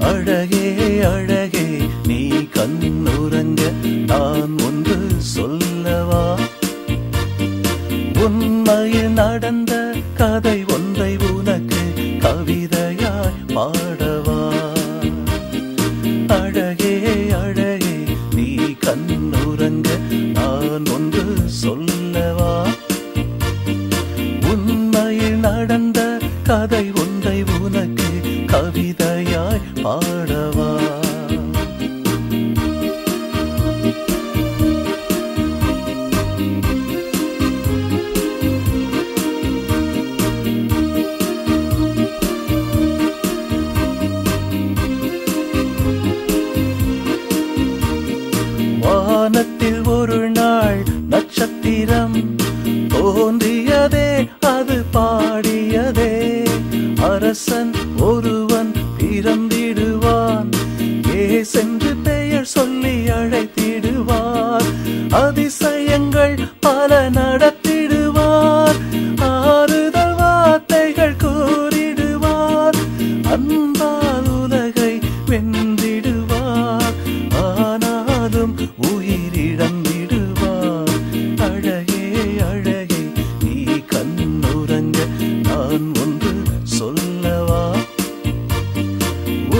அழகே அழகே நீ கண்ணுறங்க நான் ஒன்று சொல்லவா? உண்மையில் நடந்த கதை ஒன்றை உனக்கு கவிதையாய் பாடவா? அழகே அழகே நீ கண்ணுறங்க நான் ஒன்று சொல்லவா? உண்மையில் நடந்த கதை ஒன்றை உனக்கு கவிதையாய் பாடவா? வானத்தில் ஒரு நாள் நட்சத்திரம் தோன்றியதே, அது பாடியதே, அரசன் ஒருவன் பிறந்திடுவான், ஏசென்று பெயர் சொல்லி அழைத்திடுவார், அதிசயங்கள் பல நடத்திடுவார், ஆறுதல் வார்த்தைகள் கூறிடுவார், அன்பால் உலகை வென்றிடுவார், ஆனாலும் உயிரிழந்திடுவார். அழகே அழகே நீ கண்ணுறங்க நான் ஒன்று சொல்லவா?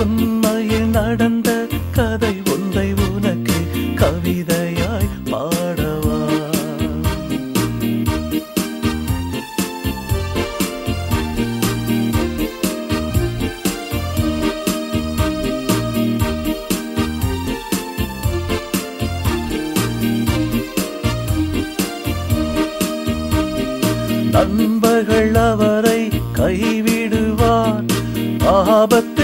உண்மையில் நடந்த கதை ஒன்றை உனக்கு கவிதையாய் பாடவா? நண்பர்கள் அவரை கைவிடுவார், ஆபத்து